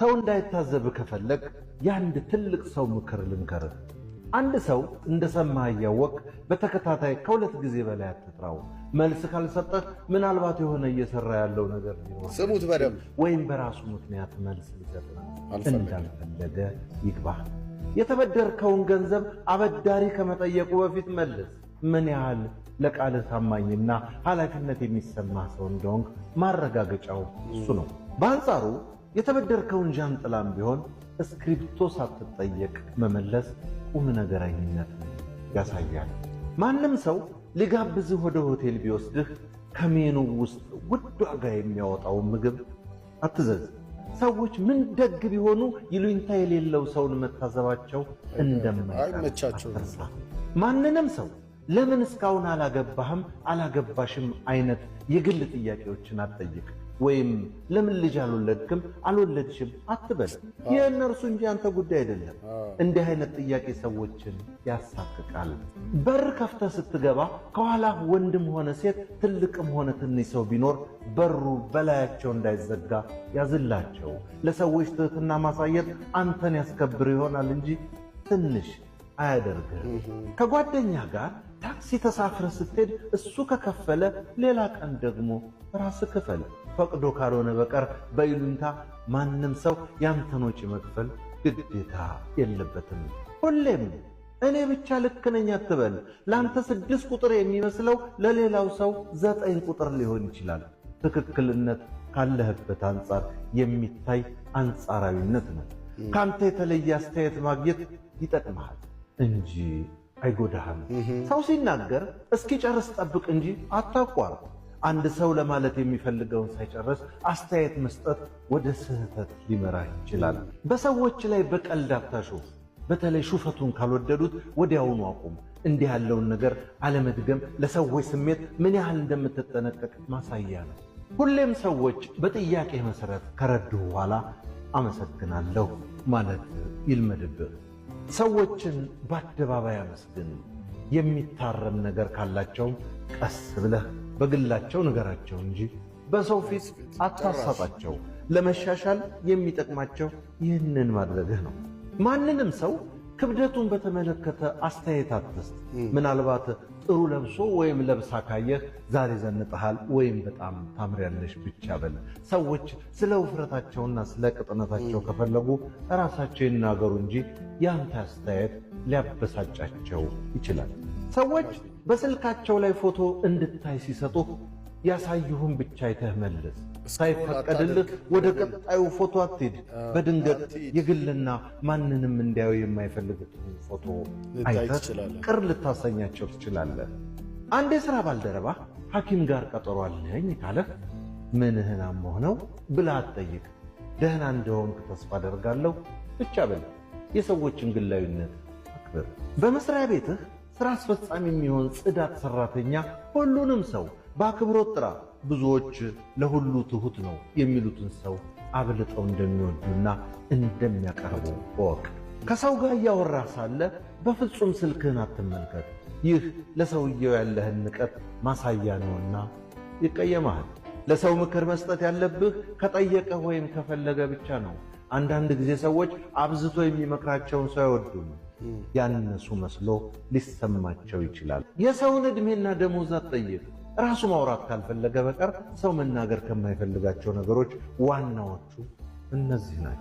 ሰው እንዳይታዘብ ከፈለክ ያንድ ትልቅ ሰው ምክር ልንገርህ። አንድ ሰው እንደሰማህ እያወቅ በተከታታይ ከሁለት ጊዜ በላይ አትጥራው። መልስ ካልሰጠህ ምናልባት የሆነ እየሰራ ያለው ነገር ሊኖር ስሙት በደም ወይም በራሱ ምክንያት መልስ ሊሰጥ እንዳልፈለገ ይግባህ። የተበደርከውን ገንዘብ አበዳሪ ከመጠየቁ በፊት መልስ። ምን ያህል ለቃልህ ታማኝና ኃላፊነት የሚሰማህ ሰው እንደሆንክ ማረጋገጫው እሱ ነው። በአንጻሩ የተበደርከውን ጃንጥላም ቢሆን እስክሪፕቶ ሳትጠየቅ መመለስ ቁም ነገረኝነት ያሳያል። ማንም ሰው ሊጋብዝህ ወደ ሆቴል ቢወስድህ ከሜኑ ውስጥ ውድ ዋጋ የሚያወጣውን ምግብ አትዘዝ። ሰዎች ምን ደግ ቢሆኑ ይሉኝታ የሌለው ሰውን መታዘባቸው እንደማይመቻቸው ማንንም ሰው ለምን እስካሁን አላገባሽም አይነት የግል ጥያቄዎችን አትጠይቅ። ወይም ለምን ልጅ አልወለድሽም አትበል። የእነርሱ እንጂ አንተ ጉዳይ አይደለም። እንዲህ አይነት ጥያቄ ሰዎችን ያሳቅቃል። በር ከፍተህ ስትገባ ከኋላ ወንድም ሆነ ሴት ትልቅም ሆነ ትንሽ ሰው ቢኖር በሩ በላያቸው እንዳይዘጋ ያዝላቸው። ለሰዎች ትህትና ማሳየት አንተን ያስከብር ይሆናል እንጂ ትንሽ አያደርግህ። ከጓደኛ ጋር ታክሲ ተሳፍረህ ስትሄድ እሱ ከከፈለ ሌላ ቀን ደግሞ ራስህ ክፈል። ፈቅዶ ካልሆነ በቀር በይሉኝታ ማንም ሰው ያንተን ወጪ መክፈል ግዴታ የለበትም። ሁሌም እኔ ብቻ ልክ ነኝ አትበል። ላንተ 6 ቁጥር የሚመስለው ለሌላው ሰው 9 ቁጥር ሊሆን ይችላል። ትክክልነት ካለህበት አንጻር የሚታይ አንጻራዊነት ነው። ካንተ የተለየ አስተያየት ማግኘት ይጠቅምሃል እንጂ አይጎዳህም። ሰው ሲናገር እስኪጨርስ ጠብቅ እንጂ አታቋርጥ። አንድ ሰው ለማለት የሚፈልገውን ሳይጨርስ አስተያየት መስጠት ወደ ስህተት ሊመራህ ይችላል። በሰዎች ላይ በቀልድ አታሹፍ። በተለይ ሹፈቱን ካልወደዱት ወዲያውኑ አቁም። እንዲህ ያለውን ነገር አለመድገም ለሰዎች ስሜት ምን ያህል እንደምትጠነቀቅ ማሳያ ነው። ሁሌም ሰዎች በጥያቄ መሰረት ከረዱ በኋላ አመሰግናለሁ ማለት ይልመድብህ። ሰዎችን በአደባባይ አመስግን። የሚታረም ነገር ካላቸውም ቀስ ብለህ በግላቸው ንገራቸው እንጂ በሰው ፊት አታሳጣቸው። ለመሻሻል የሚጠቅማቸው ይህንን ማድረግህ ነው። ማንንም ሰው ክብደቱን በተመለከተ አስተያየት አትስጥ። ምናልባት ጥሩ ለብሶ ወይም ለብሳ ካየህ ዛሬ ዘንጠሃል ወይም በጣም ታምሪያለሽ ብቻ በል። ሰዎች ስለ ውፍረታቸውና ስለ ቅጥነታቸው ከፈለጉ ራሳቸው ይናገሩ እንጂ ያንተ አስተያየት ሊያበሳጫቸው ይችላል። ሰዎች በስልካቸው ላይ ፎቶ እንድታይ ሲሰጡ ያሳዩህን ብቻ አይተህ መልስ። ሳይፈቀድልህ ወደ ቀጣዩ ፎቶ አትሂድ። በድንገት የግልና ማንንም እንዲያዩ የማይፈልጉትን ፎቶ አይተህ ቅር ልታሰኛቸው ትችላለህ። አንድ የሥራ ባልደረባ ሐኪም ጋር ቀጠሮ አለኝ ካለህ ምንህን አሞህ ነው ብለህ አትጠይቅ። ደህና እንደሆንክ ተስፋ አደርጋለሁ ብቻ በል። የሰዎችን ግላዊነት አክብር። በመስሪያ ቤትህ ሥራ አስፈጻሚ የሚሆን ጽዳት ሠራተኛ ሁሉንም ሰው በአክብሮት ጥራ። ብዙዎች ለሁሉ ትሁት ነው የሚሉትን ሰው አብልጠው እንደሚወዱና እንደሚያቀርቡ እወቅ። ከሰው ጋር እያወራህ ሳለ በፍጹም ስልክህን አትመልከት። ይህ ለሰውየው ያለህን ንቀት ማሳያ ነውና ይቀየማል። ለሰው ምክር መስጠት ያለብህ ከጠየቀህ ወይም ከፈለገ ብቻ ነው። አንዳንድ ጊዜ ሰዎች አብዝቶ የሚመክራቸውን ሰው አይወዱም። ያነሱ መስሎ ሊሰማቸው ይችላል። የሰውን ዕድሜና ደሞዝ አትጠይቅ። ራሱ ማውራት ካልፈለገ በቀር ሰው መናገር ከማይፈልጋቸው ነገሮች ዋናዎቹ እነዚህ ናቸው።